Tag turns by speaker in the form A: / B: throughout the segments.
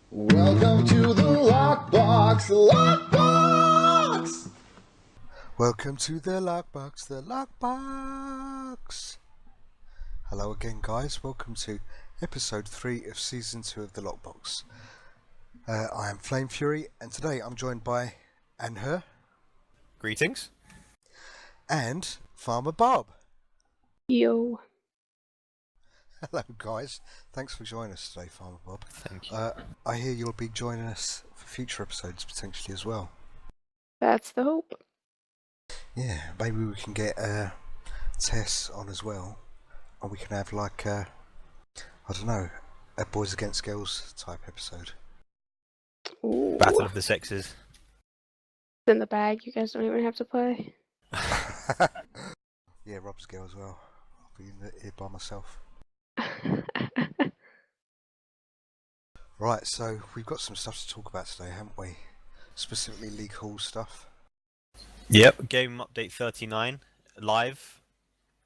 A: Welcome to the Lockbox, Lockbox!
B: Welcome to the Lockbox, the Lockbox! Hello again, guys. Welcome to episode 3 of season 2 of the Lockbox. I am Flame Fury, and today I'm joined by Anher.
C: Greetings.
B: And Farmer Bob.
D: Yo.
B: Hello, guys. Thanks for joining us today, Farmer Bob.
C: Thank you.
B: I hear you'll be joining us for future episodes potentially as well.
D: That's the hope.
B: Yeah, maybe we can get Tess on as well, and we can have like I don't know, a boys against girls type episode.
D: Ooh.
C: Battle of the Sexes.
D: It's in the bag. You guys don't even have to play.
B: Yeah, Rob's girl as well. I'll be here by myself. Right, so we've got some stuff to talk about today, haven't we? Specifically League Hall stuff.
C: Yep. Game update 39 live.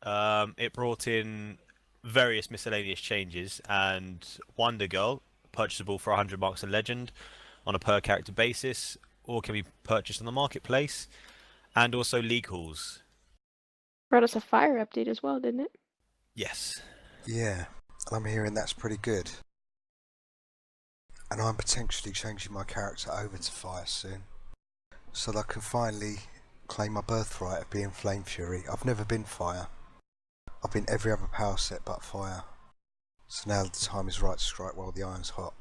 C: It brought in various miscellaneous changes, and Wonder Girl, purchasable for 100 marks in Legend on a per character basis, or can be purchased on the marketplace, and also League Halls.
D: Brought us a fire update as well, didn't it?
C: Yes.
B: Yeah, and I'm hearing that's pretty good. And I'm potentially changing my character over to Fire soon, so that I can finally claim my birthright of being Flame Fury. I've never been Fire. I've been every other power set but Fire. So now the time is right to strike while the iron's hot.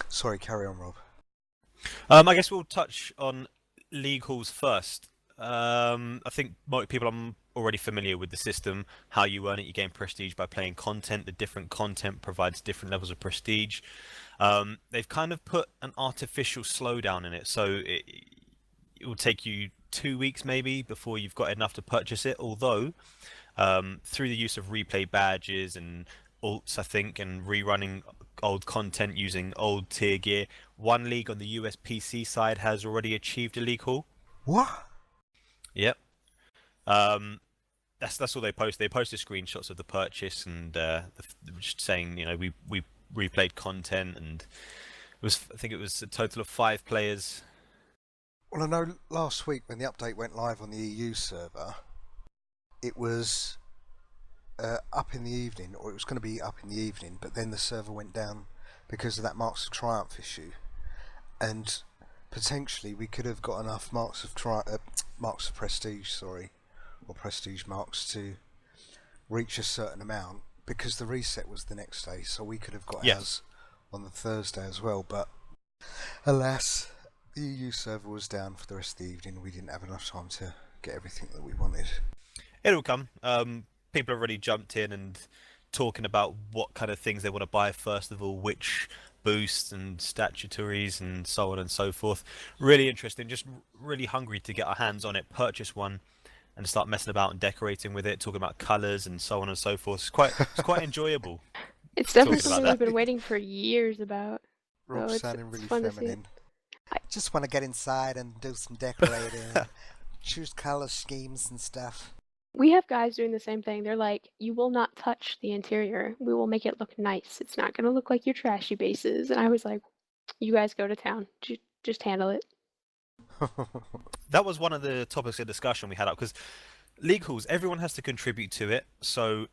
B: Sorry, carry on, Rob.
C: I guess we'll touch on League Halls first. I think most people are already familiar with the system, how you earn it. You gain prestige by playing content. The different content provides different levels of prestige. They've kind of put an artificial slowdown in it, so it will take you 2 weeks maybe before you've got enough to purchase it, although through the use of replay badges and alts, I think, and rerunning old content using old tier gear, one league on the US PC side has already achieved a League Hall.
B: What?
C: Yep. That's all they post. They posted screenshots of the purchase and just saying, you know, we replayed content, and I think it was a total of 5 players.
B: Well, I know last week when the update went live on the EU server, it was up in the evening, or it was going to be up in the evening, but then the server went down because of that Marks of Triumph issue, and potentially we could have got enough marks of prestige, or prestige marks to reach a certain amount, because the reset was the next day, so we could have got ours on the Thursday as well, but alas, the EU server was down for the rest of the evening. We didn't have enough time to get everything that we wanted.
C: It'll come. People have already jumped in and talking about what kind of things they want to buy first of all, which boosts and statutories and so on and so forth. Really interesting, just really hungry to get our hands on it, purchase one and start messing about and decorating with it, talking about colours and so on and so forth. It's quite enjoyable.
D: It's definitely
C: Talking about
D: something
C: that.
D: we've been waiting for years about.
B: Rob's
D: it's
B: sounding really
D: fun to see.
B: feminine. Just want to get inside and do some decorating, choose colour schemes and stuff.
D: We have guys doing the same thing. They're like, you will not touch the interior. We will make it look nice. It's not going to look like your trashy bases. And I was like, you guys go to town. Just handle it.
C: That was one of the topics of discussion we had up, because League Halls, everyone has to contribute to it, so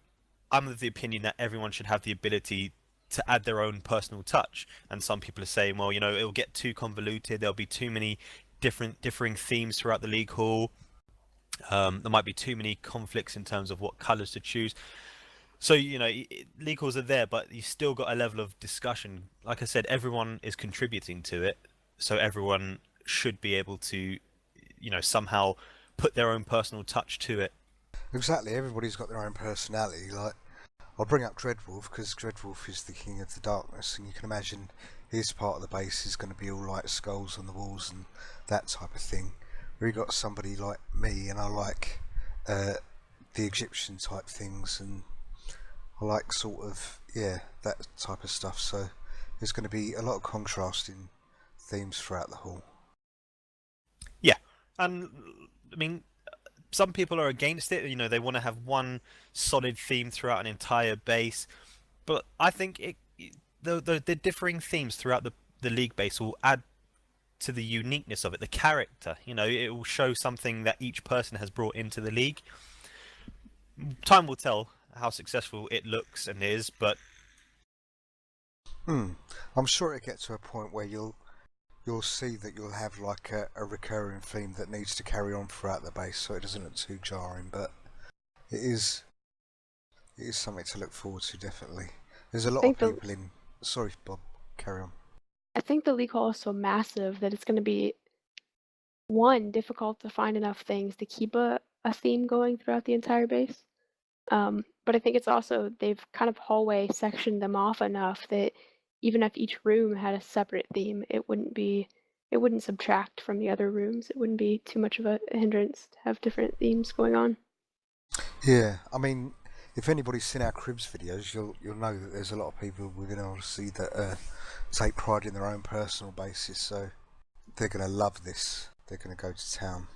C: I'm of the opinion that everyone should have the ability to add their own personal touch. And some people are saying, well, you know, it'll get too convoluted, there'll be too many differing themes throughout the League Hall, there might be too many conflicts in terms of what colours to choose. So, you know, League Halls are there, but you still got a level of discussion. Like I said, everyone is contributing to it, so everyone should be able to, you know, somehow put their own personal touch to it.
B: Exactly, everybody's got their own personality. Like, I'll bring up Dreadwolf, because Dreadwolf is the king of the darkness, and you can imagine his part of the base is going to be all like skulls on the walls and that type of thing. Where you got somebody like me, and I like the Egyptian type things, and I like sort of, yeah, that type of stuff. So there's going to be a lot of contrasting themes throughout the hall.
C: Yeah, and I mean, some people are against it. You know, they want to have one solid theme throughout an entire base. But I think the differing themes throughout the league base will add to the uniqueness of it, the character. You know, it will show something that each person has brought into the league. Time will tell how successful it looks and is, but
B: I'm sure it'll get to a point where you'll see that you'll have like a recurring theme that needs to carry on throughout the base, so it doesn't look too jarring. But it is something to look forward to, definitely. There's a lot of people in. Sorry, Bob, carry on.
D: I think the league hall is so massive that it's going to be, one, difficult to find enough things to keep a theme going throughout the entire base. But I think it's also, they've kind of hallway sectioned them off enough that even if each room had a separate theme, it wouldn't subtract from the other rooms. It wouldn't be too much of a hindrance to have different themes going on.
B: Yeah, I mean, if anybody's seen our Cribs videos, you'll know that there's a lot of people we're going to see that take pride in their own personal bases, so they're going to love this. They're going to go to town.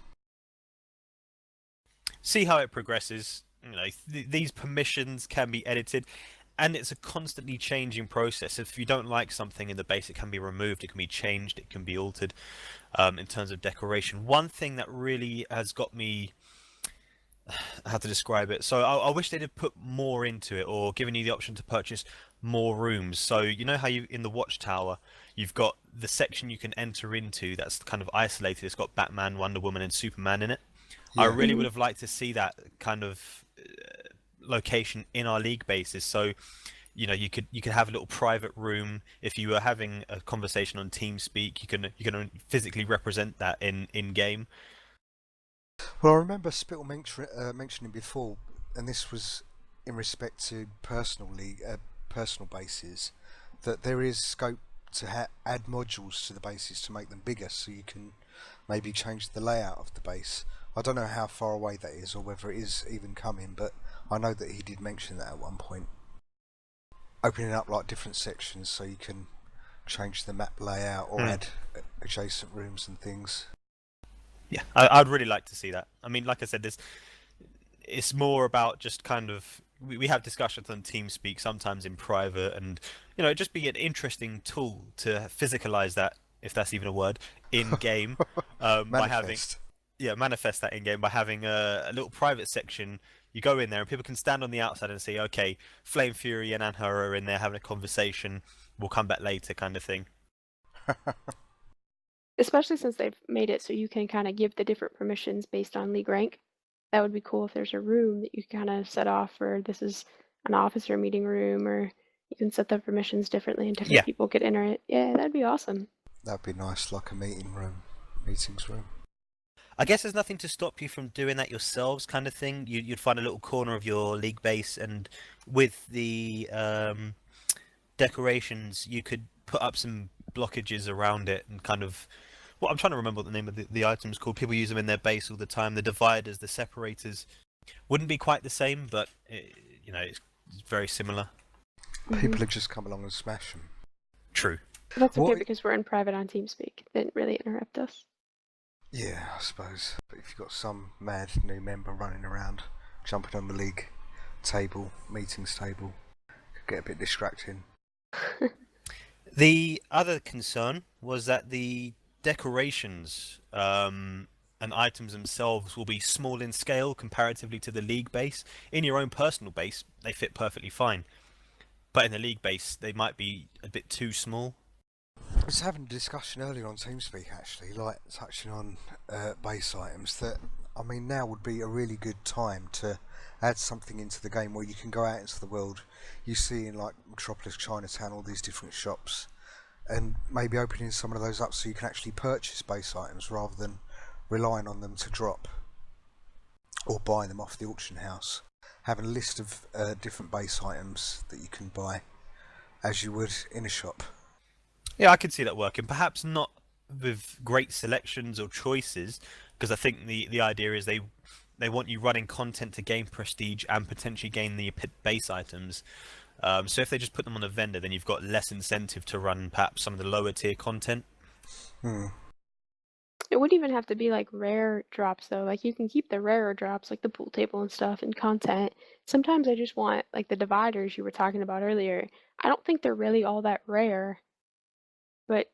C: See how it progresses. You know, these permissions can be edited, and it's a constantly changing process. If you don't like something in the base, it can be removed, it can be changed, it can be altered. In terms of decoration, one thing that really has got me, how to describe it, so I wish they'd have put more into it, or given you the option to purchase more rooms. So you know how you, in the watchtower, you've got the section you can enter into that's kind of isolated. It's got Batman, Wonder Woman and Superman in it. Yeah. I really would have liked to see that kind of location in our league bases. So you know, you could have a little private room. If you were having a conversation on TeamSpeak, you can physically represent that in game.
B: Well, I remember Spittle mentioning before, and this was in respect to personal bases, that there is scope to add modules to the bases to make them bigger, so you can maybe change the layout of the base. I don't know how far away that is, or whether it is even coming, but I know that he did mention that at one point. Opening up like different sections so you can change the map layout or add adjacent rooms and things.
C: Yeah, I'd really like to see that. I mean, like I said, it's more about just kind of, we have discussions on TeamSpeak, sometimes in private, and you know, it'd just be an interesting tool to physicalize that, if that's even a word, in game. By having, manifest that in game by having a little private section. You go in there and people can stand on the outside and say, okay, Flame Fury and Anhur are in there having a conversation, we'll come back later, kind of thing.
D: Especially since they've made it so you can kind of give the different permissions based on league rank. That would be cool if there's a room that you can kind of set off for, this is an officer meeting room, or you can set the permissions differently and different people could enter it. Yeah, that'd be awesome.
B: That'd be nice, like a meetings room.
C: I guess there's nothing to stop you from doing that yourselves, kind of thing. You'd find a little corner of your league base, and with the decorations, you could put up some blockages around it and kind of, well, I'm trying to remember what the name of the items called. People use them in their base all the time. The dividers, the separators, wouldn't be quite the same, but you know, it's very similar.
B: People would just come along and smash them.
C: True.
D: But that's okay because we're in private on TeamSpeak. They didn't really interrupt us.
B: Yeah, I suppose. But if you've got some mad new member running around, jumping on the league table, meetings table, it could get a bit distracting.
C: The other concern was that the decorations and items themselves will be small in scale comparatively to the league base. In your own personal base, they fit perfectly fine. But in the league base, they might be a bit too small.
B: I was having a discussion earlier on TeamSpeak, actually, like touching on base items, that I mean now would be a really good time to add something into the game where you can go out into the world. You see in like Metropolis, Chinatown, all these different shops, and maybe opening some of those up so you can actually purchase base items rather than relying on them to drop or buying them off the auction house. Having a list of different base items that you can buy as you would in a shop.
C: Yeah, I could see that working. Perhaps not with great selections or choices, because I think the idea is they want you running content to gain prestige and potentially gain the base items. So if they just put them on a vendor, then you've got less incentive to run perhaps some of the lower tier content.
D: It wouldn't even have to be like rare drops though. Like you can keep the rarer drops like the pool table and stuff and content. Sometimes I just want like the dividers you were talking about earlier. I don't think they're really all that rare. but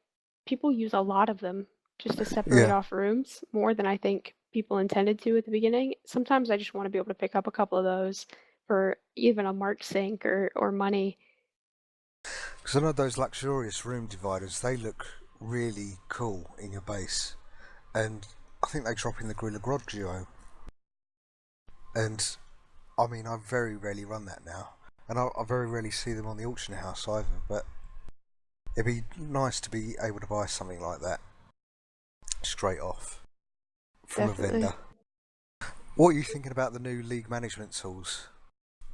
D: people use a lot of them just to separate
B: Yeah.
D: off rooms, more than I think people intended to at the beginning. Sometimes I just want to be able to pick up a couple of those for even a marked sink or money.
B: Because I know those luxurious room dividers, they look really cool in your base. And I think they drop in the Gorilla Grodd duo. And I mean, I very rarely run that now. And I very rarely see them on the auction house either. But it'd be nice to be able to buy something like that straight off from
D: Definitely.
B: a vendor. What are you thinking about the new league management tools?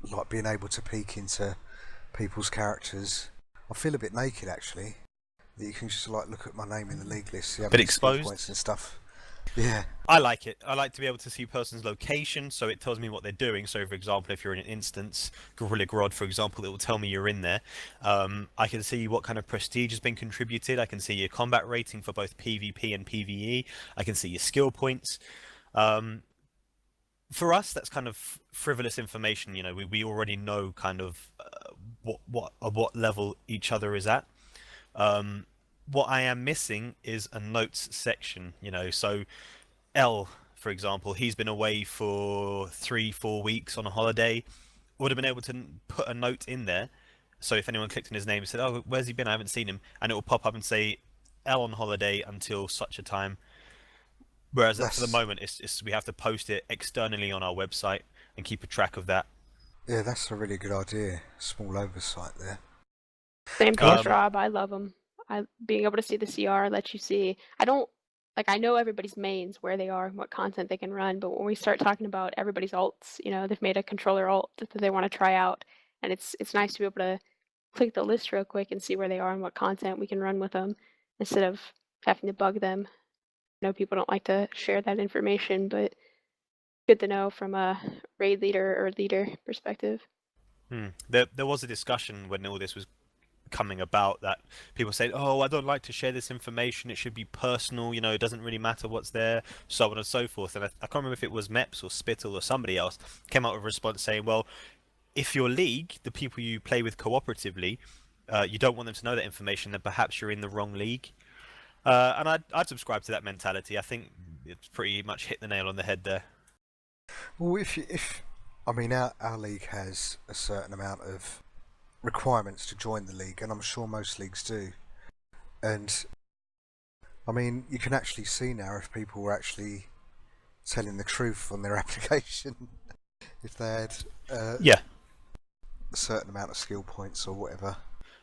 B: Like being able to peek into people's characters. I feel a bit naked actually. That you can just like look at my name in the league list, see how many skill
C: exposed.
B: points and stuff. Yeah.
C: I like it. I like to be able to see a person's location, so it tells me what they're doing. So, for example, if you're in an instance, Gorilla Grodd, for example, it will tell me you're in there. I can see what kind of prestige has been contributed. I can see your combat rating for both PvP and PvE. I can see your skill points. For us, that's kind of frivolous information. You know, we already know kind of what level each other is at. What I am missing is a notes section. You know, so L, for example, he's been away for 3-4 weeks on a holiday. Would have been able to put a note in there. So if anyone clicked on his name and said, "Oh, where's he been? I haven't seen him," and it will pop up and say L on holiday until such a time. Whereas for the moment, it's we have to post it externally on our website and keep a track of that.
B: Yeah, that's a really good idea. Small oversight there.
D: Same page Rob, I love them. Being able to see the CR lets you see. I know everybody's mains, where they are and what content they can run, but when we start talking about everybody's alts, you know, they've made a controller alt that they want to try out, and it's nice to be able to click the list real quick and see where they are and what content we can run with them instead of having to bug them. I know people don't like to share that information, but good to know from a raid leader or leader perspective.
C: There was a discussion when all this was coming about that people said, "Oh, I don't like to share this information. It should be personal. You know, it doesn't really matter what's there, so on and so forth." And I can't remember if it was Meps or Spittle or somebody else came out with a response saying, "Well, if your league, the people you play with cooperatively, you don't want them to know that information, then perhaps you're in the wrong league." And I'd subscribe to that mentality. I think it's pretty much hit the nail on the head there.
B: Well, if I mean, our league has a certain amount of requirements to join the league, and I'm sure most leagues do. And I mean, you can actually see now if people were actually telling the truth on their application, if they had
C: Yeah,
B: a certain amount of skill points or whatever.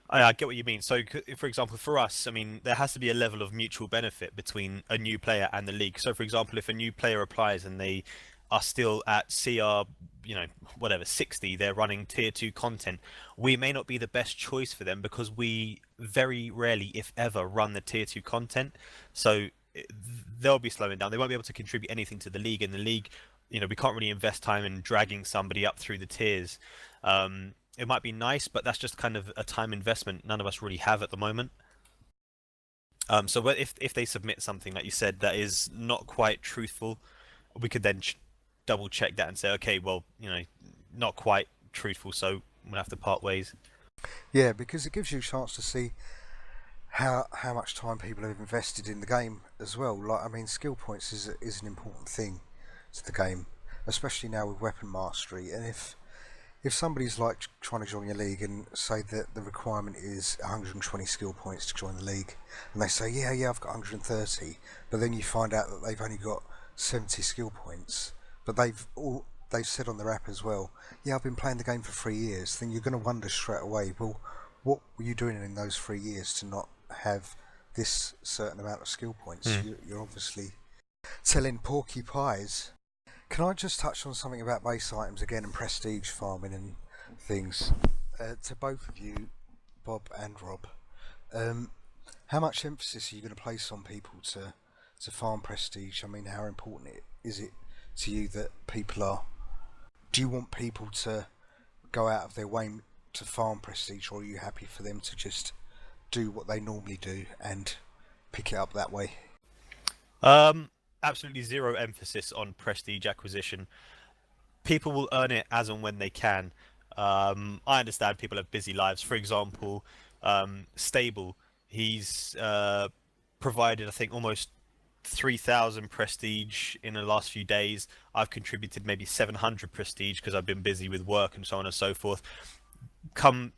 C: I get what you mean. So, for example, for us, I mean, there has to be a level of mutual benefit between a new player and the league. So, for example, if a new player applies and they are still at CR, you know, whatever, 60, they're running tier 2 content, we may not be the best choice for them because we very rarely, if ever, run the tier 2 content. So they'll be slowing down. They won't be able to contribute anything to the league. And the league, you know, we can't really invest time in dragging somebody up through the tiers. It might be nice, but that's just kind of a time investment none of us really have at the moment. So if they submit something, like you said, that is not quite truthful, we could then double check that and say, okay, well, you know, not quite truthful, so we'll have to part ways.
B: Yeah, because it gives you a chance to see how much time people have invested in the game as well. Like, I mean, skill points is an important thing to the game, especially now with weapon mastery. And if somebody's like trying to join your league and say that the requirement is 120 skill points to join the league, and they say, yeah, I've got 130, but then you find out that they've only got 70 skill points, but they've said on their app as well, yeah, I've been playing the game for 3 years, then you're going to wonder straight away, well, what were you doing in those 3 years to not have this certain amount of skill points? You're obviously telling porky pies. Can I just touch on something about base items again and prestige farming and things? To both of you, Bob and Rob, how much emphasis are you going to place on people to farm prestige? I mean, how important is it to you that people are... Do you want people to go out of their way to farm prestige, or are you happy for them to just do what they normally do and pick it up that way?
C: Absolutely zero emphasis on prestige acquisition. People will earn it as and when they can. I understand people have busy lives. For example, Stable, He's provided, I think, almost 3,000 prestige in the last few days. I've contributed maybe 700 prestige because I've been busy with work and so on and so forth. Come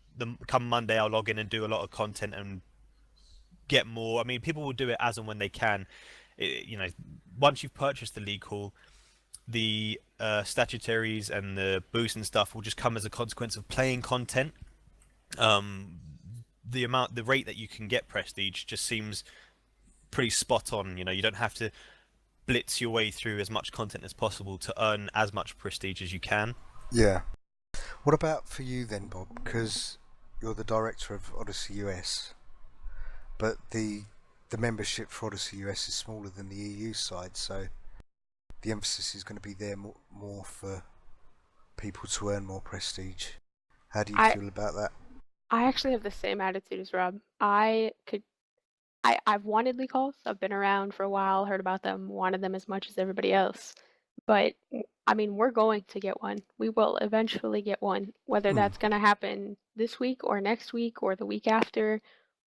C: Monday, I'll log in and do a lot of content and get more. I mean, people will do it as and when they can. You know, once you've purchased the League Hall, the statutaries and the boosts and stuff will just come as a consequence of playing content. The rate that you can get prestige just seems pretty spot on. You know, you don't have to blitz your way through as much content as possible to earn as much prestige as you can.
B: Yeah. What about for you then, Bob? Because you're the director of Odyssey US, but the membership for Odyssey US is smaller than the EU side, so the emphasis is going to be there more for people to earn more prestige. How do you feel about that?
D: I actually have the same attitude as Rob. I've wanted league halls. I've been around for a while, heard about them, wanted them as much as everybody else. But I mean, we're going to get one. We will eventually get one. Whether that's going to happen this week or next week or the week after,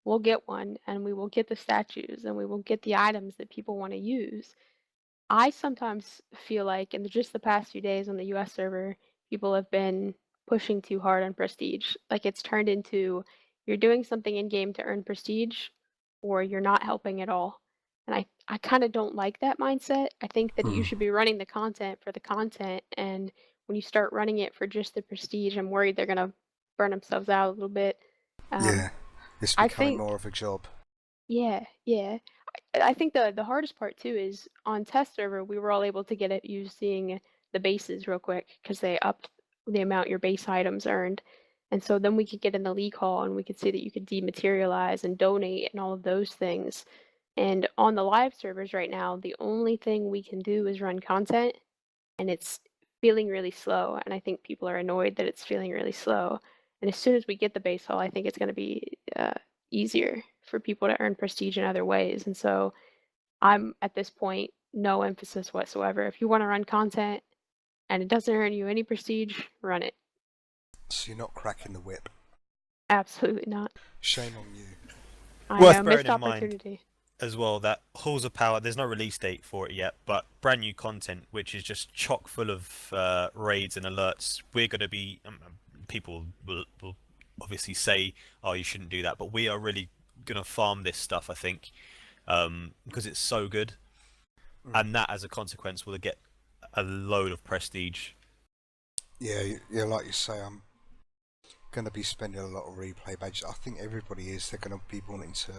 D: we'll get one, and we will get the statues and we will get the items that people want to use. I sometimes feel like in just the past few days on the US server, people have been pushing too hard on prestige. Like it's turned into you're doing something in game to earn prestige or you're not helping at all. And I kind of don't like that mindset. I think that you should be running the content for the content. And when you start running it for just the prestige, I'm worried they're going to burn themselves out a little bit.
B: Yeah, it's becoming more of a job.
D: Yeah, yeah. I think the hardest part too is on test server, we were all able to get it using the bases real quick because they upped the amount your base items earned. And so then we could get in the league hall and we could see that you could dematerialize and donate and all of those things. And on the live servers right now, the only thing we can do is run content, and it's feeling really slow. And I think people are annoyed that it's feeling really slow. And as soon as we get the base hall, I think it's going to be easier for people to earn prestige in other ways. And so I'm at this point, no emphasis whatsoever. If you want to run content and it doesn't earn you any prestige, run it.
B: So you're not cracking the whip?
D: Absolutely not.
B: Shame on you.
D: I
C: Worth
D: know,
C: bearing
D: missed
C: in
D: opportunity.
C: mind as well that Halls of Power, there's no release date for it yet, but brand new content which is just chock full of raids and alerts. We're going to be people will obviously say, oh, you shouldn't do that, but we are really going to farm this stuff, I think, because it's so good, and that as a consequence will get a load of prestige.
B: Yeah, like you say, I'm going to be spending a lot of replay badges. I think everybody is. They're going to be wanting to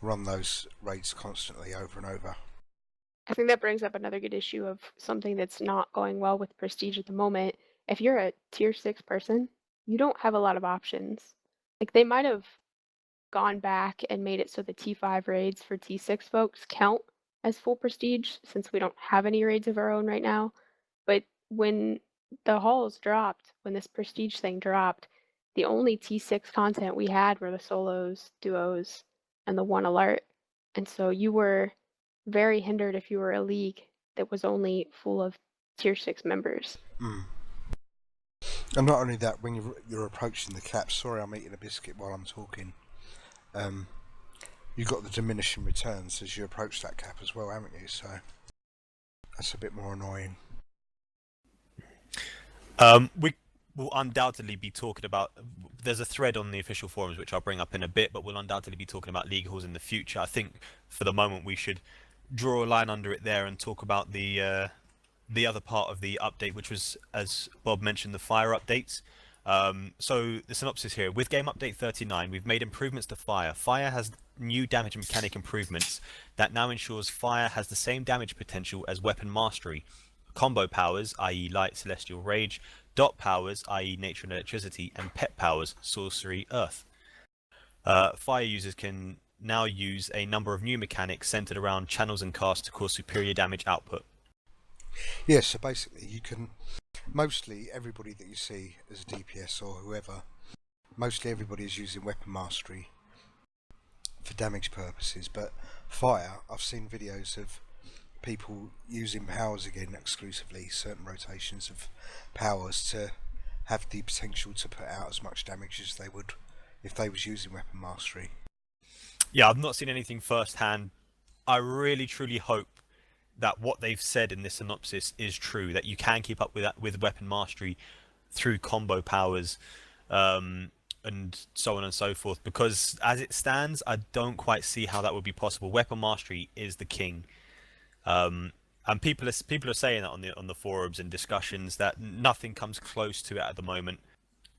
B: run those raids constantly over and over.
D: I think that brings up another good issue of something that's not going well with prestige at the moment. If you're a tier 6 person, you don't have a lot of options. Like they might have gone back and made it so the T5 raids for T6 folks count as full prestige since we don't have any raids of our own right now. But when the halls dropped, when this prestige thing dropped, the only T6 content we had were the solos, duos, and the one alert. And so you were very hindered if you were a league that was only full of tier 6 members.
B: And not only that, when you're approaching the cap, sorry I'm eating a biscuit while I'm talking, you've got the diminishing returns as you approach that cap as well, haven't you? So that's a bit more annoying.
C: We will undoubtedly be talking about, there's a thread on the official forums which I'll bring up in a bit, but we'll undoubtedly be talking about league halls in the future. I think for the moment we should draw a line under it there and talk about the other part of the update, which was, as Bob mentioned, the fire updates. So the synopsis here: with game update 39, we've made improvements to fire. Fire has new damage mechanic improvements that now ensures fire has the same damage potential as weapon mastery. Combo powers, i.e. light, celestial, rage, dot powers, i.e. nature and electricity, and pet powers, sorcery, earth. Fire users can now use a number of new mechanics centered around channels and casts to cause superior damage output.
B: Yeah, so basically you can, mostly everybody that you see as a DPS or whoever, mostly everybody is using weapon mastery for damage purposes, but fire, I've seen videos of people using powers again exclusively, certain rotations of powers to have the potential to put out as much damage as they would if they was using weapon mastery.
C: Yeah, I've not seen anything firsthand. I really truly hope that what they've said in this synopsis is true, that you can keep up with that with weapon mastery through combo powers, and so on and so forth. Because as it stands, I don't quite see how that would be possible. Weapon mastery is the king, and people are saying that on the forums and discussions that nothing comes close to it at the moment.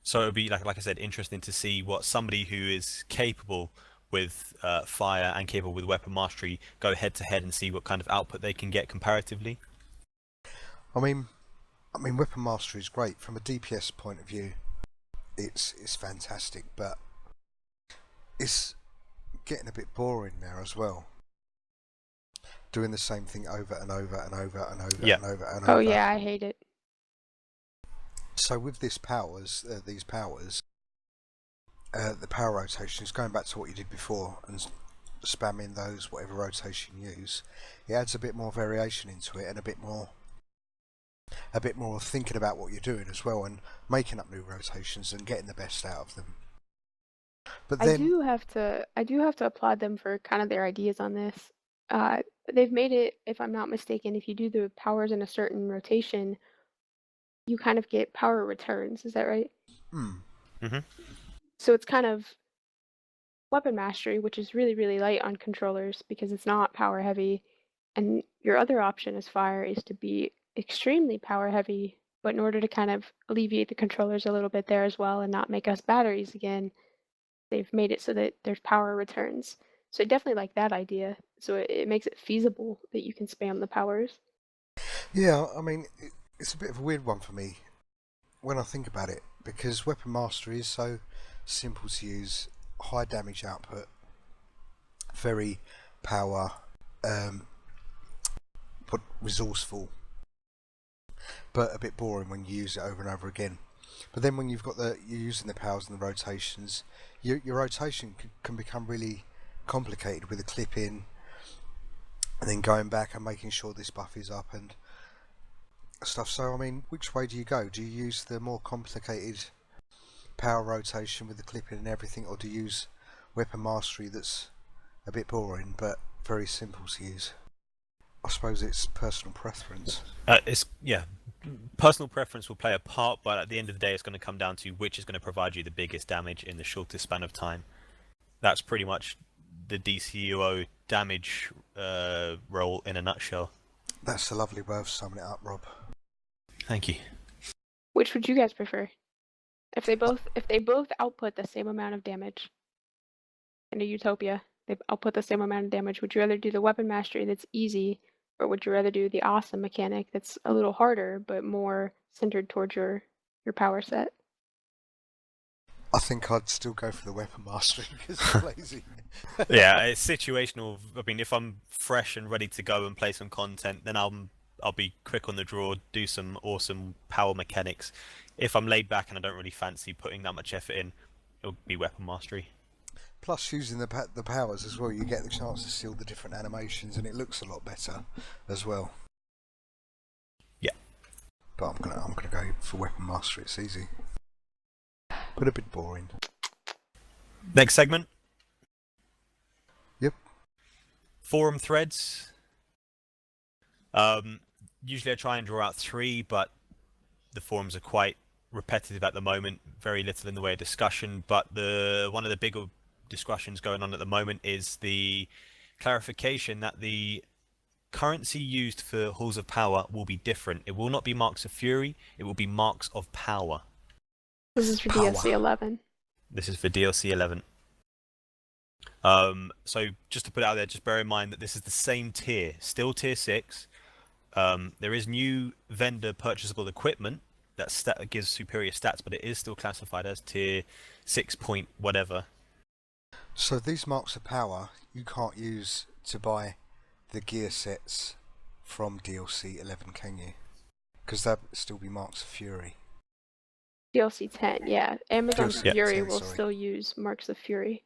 C: So it would be like I said, interesting to see what somebody who is capable with fire and capable with weapon mastery go head to head and see what kind of output they can get comparatively.
B: I mean, weapon mastery is great from a DPS point of view. It's fantastic, but it's getting a bit boring now as well. Doing the same thing over and over and over and over
C: Yeah.
B: and over and
D: Oh
B: over.
D: yeah, I hate it.
B: So with these powers, the power rotations, going back to what you did before and spamming those whatever rotation you use, it adds a bit more variation into it and a bit more thinking about what you're doing as well, and making up new rotations and getting the best out of them. But then
D: I do have to applaud them for kind of their ideas on this. They've made it, if I'm not mistaken, if you do the powers in a certain rotation, you kind of get power returns. Is that right? So it's kind of weapon mastery, which is really, really light on controllers because it's not power heavy. And your other option as fire is to be extremely power heavy, but in order to kind of alleviate the controllers a little bit there as well and not make us batteries again, they've made it so that there's power returns. So I definitely like that idea. So it makes it feasible that you can spam the powers.
B: yeah, I mean, it's a bit of a weird one for me when I think about it, because weapon mastery is so simple to use, high damage output, very power, but resourceful, but a bit boring when you use it over and over again. But then when you're using the powers and the rotations, your rotation can become really complicated with a clip in, and then going back and making sure this buff is up and stuff. So I mean, which way do you go? Do you use the more complicated power rotation with the clip in and everything, or do you use weapon mastery that's a bit boring but very simple to use? I suppose it's personal preference.
C: Personal preference will play a part, but at the end of the day, it's going to come down to which is going to provide you the biggest damage in the shortest span of time. That's pretty much the DCUO damage role in a nutshell.
B: That's a lovely way of summing it up, Rob.
C: Thank you.
D: Which would you guys prefer? If they both output the same amount of damage in a utopia, they output the same amount of damage, would you rather do the weapon mastery that's easy, or would you rather do the awesome mechanic that's a little harder but more centered towards your power set?
B: I think I'd still go for the weapon mastery because it's lazy.
C: Yeah, it's situational. I mean, if I'm fresh and ready to go and play some content, then I'll be quick on the draw, do some awesome power mechanics. If I'm laid back and I don't really fancy putting that much effort in, it'll be weapon mastery.
B: Plus, using the powers as well, you get the chance to see all the different animations, and it looks a lot better as well.
C: Yeah.
B: But I'm gonna go for weapon mastery. It's easy, but a bit boring.
C: Next segment.
B: Yep.
C: Forum threads. Usually I try and draw out 3, but the forums are quite repetitive at the moment. Very little in the way of discussion. But one of the bigger discussions going on at the moment is the clarification that the currency used for Halls of Power will be different. It will not be Marks of Fury. It will be Marks of Power.
D: This is for DLC 11.
C: This is for DLC 11. So just to put it out there, just bear in mind that this is the same tier, still tier 6. There is new vendor purchasable equipment that gives superior stats, but it is still classified as tier 6 point whatever.
B: So these marks of power you can't use to buy the gear sets from DLC 11, can you? Because that would still be Marks of Fury.
D: DLC 10, yeah. Amazon's
B: DLC
D: Fury
B: 10,
D: will
B: sorry.
D: still use Marks of Fury.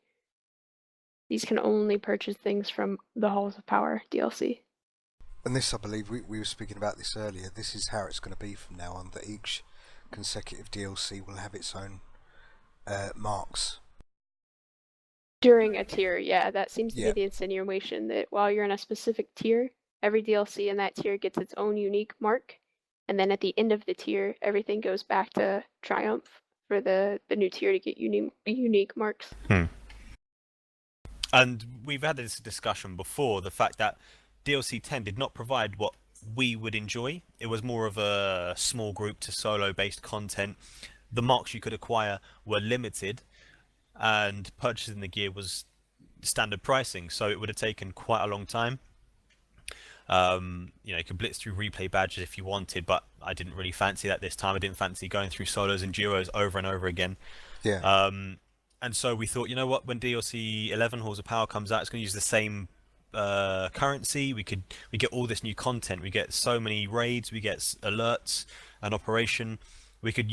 D: These can only purchase things from the Halls of Power DLC.
B: And this, I believe, we were speaking about this earlier, this is how it's going to be from now on, that each consecutive DLC will have its own marks.
D: During a tier, yeah, that seems to
B: Yeah.
D: be the insinuation that while you're in a specific tier, every DLC in that tier gets its own unique mark, and then at the end of the tier, everything goes back to Triumph for the new tier to get unique marks.
C: And we've had this discussion before, the fact that DLC 10 did not provide what we would enjoy. It was more of a small group to solo based content. The marks you could acquire were limited, and purchasing the gear was standard pricing, so it would have taken quite a long time. You know, you could blitz through replay badges if you wanted, but I didn't really fancy that this time. I didn't fancy going through solos and duos over and over again.
B: Yeah.
C: And so we thought, you know what, when DLC 11 Halls of Power comes out, it's going to use the same currency. We get all this new content. We get so many raids. We get alerts, an operation. We could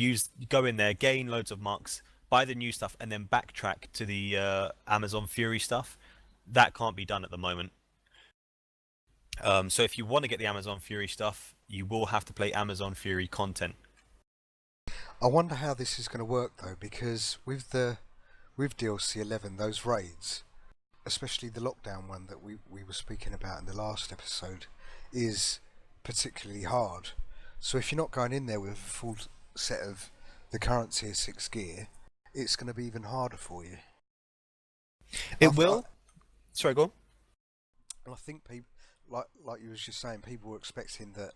C: go in there, gain loads of marks, buy the new stuff, and then backtrack to the Amazon Fury stuff. That can't be done at the moment. So if you want to get the Amazon Fury stuff, you will have to play Amazon Fury content.
B: I wonder how this is going to work though, because with DLC 11, those raids, especially the lockdown one that we were speaking about in the last episode, is particularly hard. So if you're not going in there with a full set of the current tier 6 gear, it's going to be even harder for you.
C: It will. Sorry, go on.
B: And I think people, like you was just saying, people were expecting that,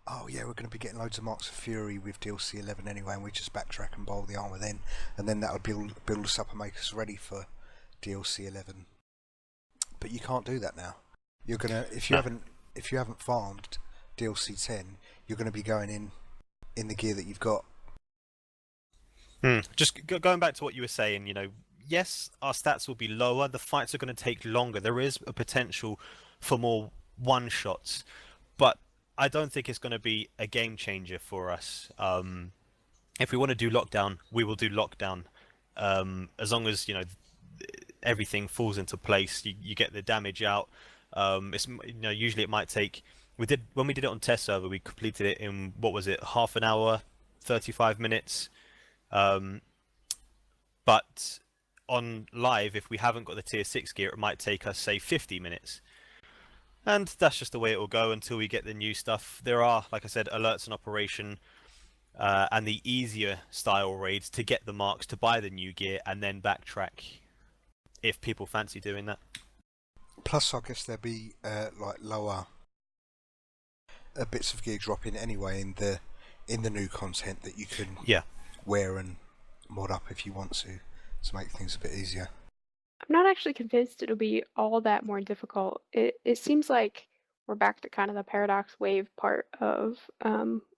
B: oh yeah, we're going to be getting loads of marks of Fury with DLC 11 anyway, and we just backtrack and bowl the armor then, and then that'll build us up and make us ready for DLC 11. But you can't do that now. You're gonna, if you haven't farmed DLC 10, you're going to be going in the gear that you've got.
C: Just going back to what you were saying, you know, yes, our stats will be lower. The fights are going to take longer. There is a potential for more one-shots, but I don't think it's going to be a game changer for us. If we want to do lockdown, we will do lockdown. As long as, you know, everything falls into place, you get the damage out. It's, you know, usually it might take. When we did it on test server, we completed it in, what was it, half an hour, 35 minutes. But on live, if we haven't got the tier 6 gear, it might take us, say, 50 minutes. And that's just the way it will go until we get the new stuff. There are, like I said, alerts and operation, and the easier style raids to get the marks, to buy the new gear, and then backtrack if people fancy doing that.
B: Plus, I guess there'll be like lower bits of gear dropping anyway in the new content that you can wear and mod up if you want to make things a bit easier.
D: I'm not actually convinced it'll be all that more difficult. It seems like we're back to kind of the paradox wave part of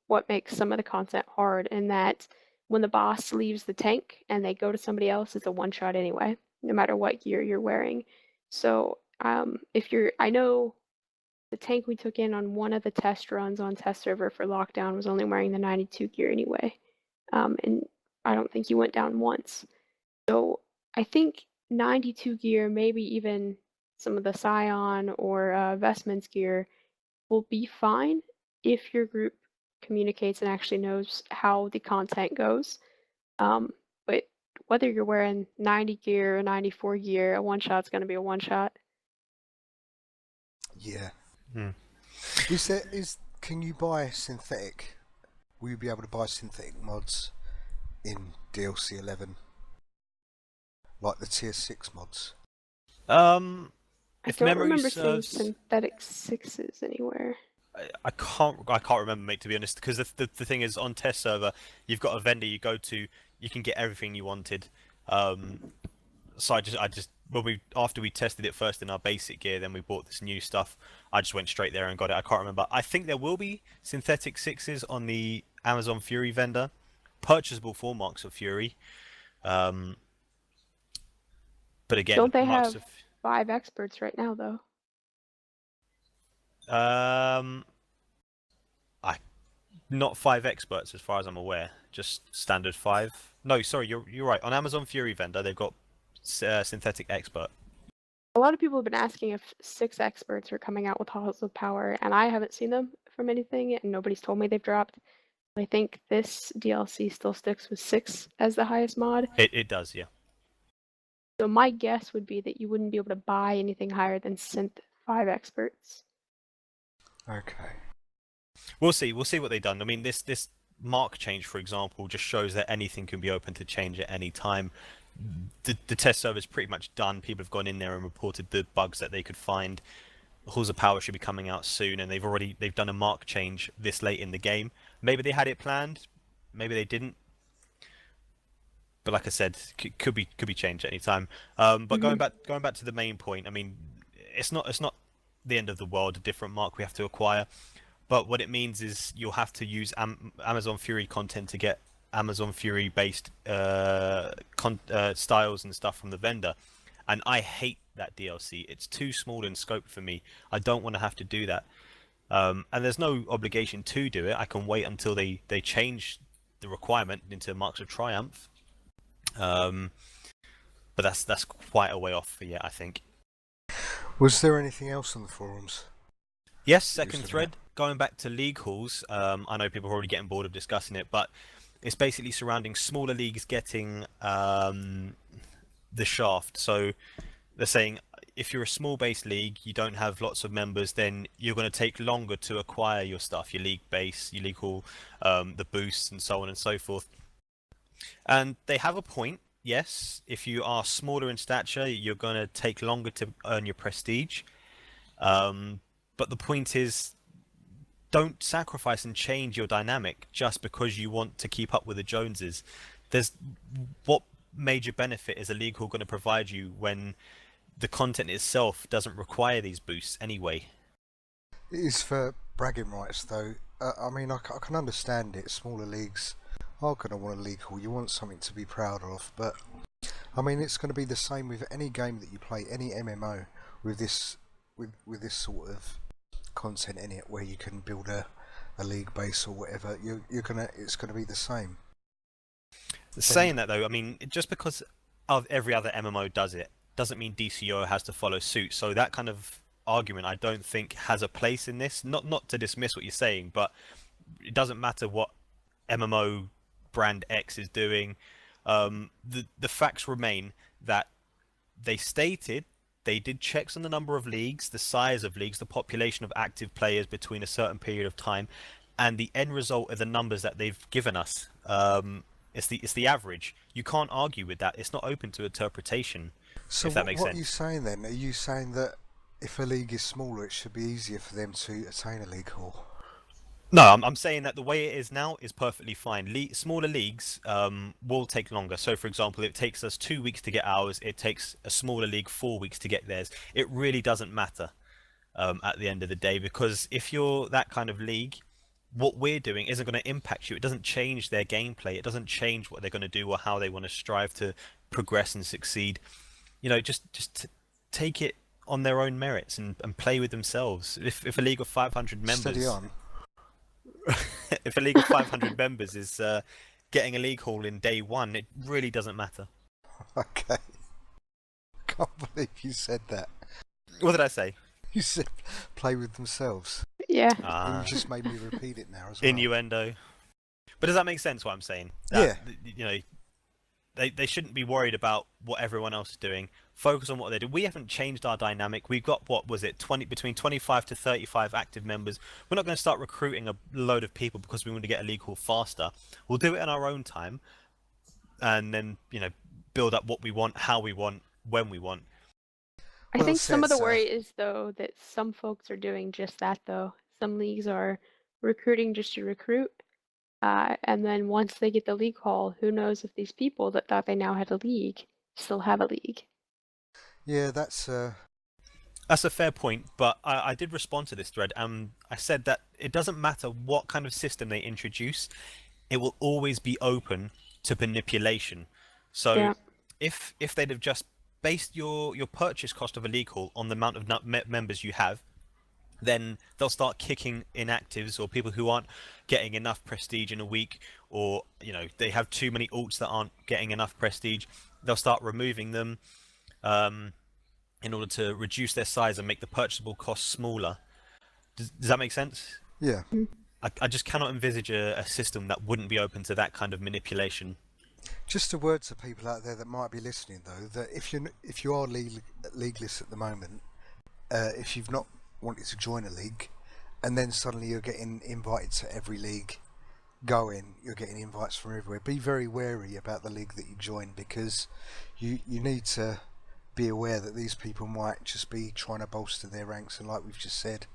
D: what makes some of the content hard, in that when the boss leaves the tank and they go to somebody else, it's a one-shot anyway, no matter what gear you're wearing. So I know the tank we took in on one of the test runs on test server for lockdown was only wearing the 92 gear anyway, and I don't think he went down once. So I think 92 gear, maybe even some of the Scion or Vestments gear, will be fine if your group communicates and actually knows how the content goes. But whether you're wearing 90 gear or 94 gear, a one-shot's going to be a one-shot.
B: Yeah. Can you buy synthetic? Will you be able to buy synthetic mods in DLC 11? Like the tier 6 mods?
D: I
C: If
D: don't
C: memory
D: remember seeing
C: serves,
D: synthetic 6s anywhere.
C: I can't remember, mate, to be honest, because the thing is, on test server, you've got a vendor you go to, you can get everything you wanted. So I just after we tested it first in our basic gear, then we bought this new stuff. I just went straight there and got it. I can't remember. I think there will be synthetic 6s on the Amazon Fury vendor, purchasable for marks of Fury. But again,
D: don't they have 5 experts right now, though?
C: Not 5 experts as far as I'm aware. Just standard 5. No, sorry, you're right. On Amazon Fury vendor, they've got synthetic expert.
D: A lot of people have been asking if 6 experts are coming out with Halls of Power, and I haven't seen them from anything, and nobody's told me they've dropped. I think this DLC still sticks with 6 as the highest mod.
C: It does, yeah.
D: So my guess would be that you wouldn't be able to buy anything higher than Synth 5 experts.
B: Okay.
C: We'll see. We'll see what they've done. I mean, this mark change, for example, just shows that anything can be open to change at any time. The test server is pretty much done. People have gone in there and reported the bugs that they could find. Halls of Power should be coming out soon, and they've done a mark change this late in the game. Maybe they had it planned, maybe they didn't. But like I said, could be changed at any time. But going back to the main point, I mean, it's not the end of the world. A different mark we have to acquire, but what it means is you'll have to use Amazon Fury content to get Amazon Fury based styles and stuff from the vendor, and I hate that DLC. It's too small in scope for me. I don't want to have to do that, and there's no obligation to do it. I can wait until they change the requirement into Marks of Triumph. But that's quite a way off yet, I think.
B: Was there anything else on the forums?
C: Yes, second thread, going back to league halls. I know people are already getting bored of discussing it, but it's basically surrounding smaller leagues getting the shaft. So they're saying if you're a small base league, you don't have lots of members, then you're going to take longer to acquire your stuff, your league base, your league hall, the boosts, and so on and so forth. And they have a point. Yes, if you are smaller in stature, you're going to take longer to earn your prestige. But the point is, don't sacrifice and change your dynamic just because you want to keep up with the Joneses. What major benefit is a league hall going to provide you when the content itself doesn't require these boosts anyway?
B: It is for bragging rights, though. I mean, I can understand it. Smaller leagues are going to want a league hall. You want something to be proud of, but I mean, it's going to be the same with any game that you play, any MMO with this sort of content in it, where you can build a league base or whatever. It's going to be the same.
C: Saying that though, I mean, just because every other MMO does it doesn't mean DCUO has to follow suit. So that kind of argument, I don't think, has a place in this. Not to dismiss what you're saying, but it doesn't matter what MMO brand X is doing. The facts remain that they stated they did checks on the number of leagues, the size of leagues, the population of active players between a certain period of time, and the end result are the numbers that they've given us. It's the average. You can't argue with that. It's not open to interpretation.
B: So
C: if that makes
B: what
C: sense.
B: are you saying then? Are you saying that if a league is smaller, it should be easier for them to attain a league hall?
C: No, I'm saying that the way it is now is perfectly fine. Smaller leagues will take longer. So, for example, it takes us 2 weeks to get ours. It takes a smaller league 4 weeks to get theirs. It really doesn't matter at the end of the day, because if you're that kind of league, what we're doing isn't going to impact you. It doesn't change their gameplay. It doesn't change what they're going to do or how they want to strive to progress and succeed. You know, just take it on their own merits and play with themselves. If a league of 500 members...
B: Steady on.
C: If a league of 500 members is getting a league hall in day one, it really doesn't matter.
B: Okay. Can't believe you said that.
C: What did I say?
B: You said play with themselves.
D: Yeah.
B: You just made me repeat it now as well.
C: Innuendo. But does that make sense what I'm saying?
B: Yeah.
C: You know, they shouldn't be worried about what everyone else is doing. Focus on what they do. We haven't changed our dynamic. We've got, what was it, between 25 to 35 active members. We're not going to start recruiting a load of people because we want to get a league hall faster. We'll do it in our own time, and then, you know, build up what we want, how we want, when we want.
D: I
B: Well
D: think some of the
B: said,
D: worry is, though, that some folks are doing just that, though. Some leagues are recruiting just to recruit. And then once they get the league hall, who knows if these people that thought they now had a league still have a league.
B: Yeah, that's
C: a fair point, but I did respond to this thread. I said that it doesn't matter what kind of system they introduce, it will always be open to manipulation. So
D: Yeah.
C: if they'd have just based your purchase cost of a league hall on the amount of members you have, then they'll start kicking inactives or people who aren't getting enough prestige in a week, or, you know, they have too many alts that aren't getting enough prestige. They'll start removing them in order to reduce their size and make the purchasable cost smaller. Does that make sense?
B: yeah.
C: I just cannot envisage a system that wouldn't be open to that kind of manipulation.
B: Just a word to people out there that might be listening, though, that if you are leagueless at the moment, if you've not wanted to join a league, and then suddenly you're getting invited to every league going, you're getting invites from everywhere. Be very wary about the league that you join, because you need to be aware that these people might just be trying to bolster their ranks, and like we've just said,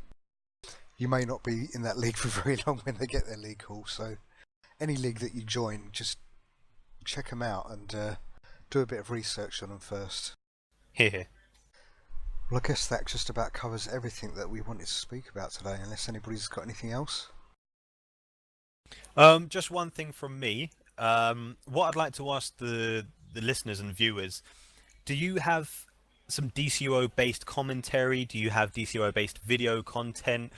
B: you may not be in that league for very long when they get their league call. So any league that you join, just check them out and do a bit of research on them first.
C: Here.
B: Well, I guess that just about covers everything that we wanted to speak about today, unless anybody's got anything else.
C: Just one thing from me. What I'd like to ask the listeners and viewers, do you have some DCUO based commentary? Do you have DCUO based video content?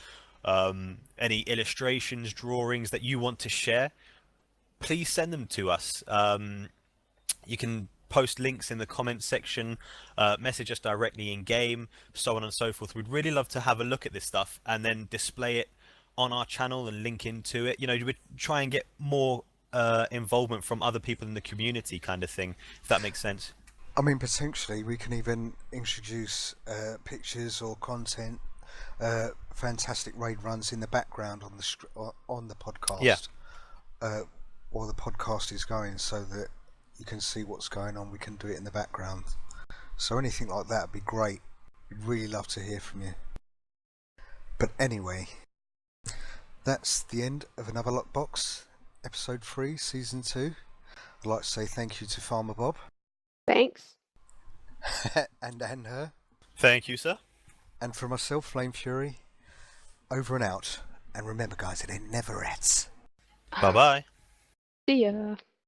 C: Any illustrations, drawings that you want to share? Please send them to us. You can post links in the comments section, message us directly in game, so on and so forth. We'd really love to have a look at this stuff and then display it on our channel and link into it. You know, we'd try and get more involvement from other people in the community, kind of thing, if that makes sense.
B: I mean, potentially we can even introduce pictures or content, fantastic raid runs in the background on the podcast.
C: Yeah.
B: While the podcast is going, so that you can see what's going on. We can do it in the background. So anything like that would be great. We'd really love to hear from you. But anyway, that's the end of another Lockbox, episode 3, season 2. I'd like to say thank you to Farmer Bob.
D: Thanks.
B: and her.
C: Thank you, sir.
B: And for myself, Flame Fury, over and out. And remember, guys, it ain't never ends.
C: Bye-bye.
D: See ya.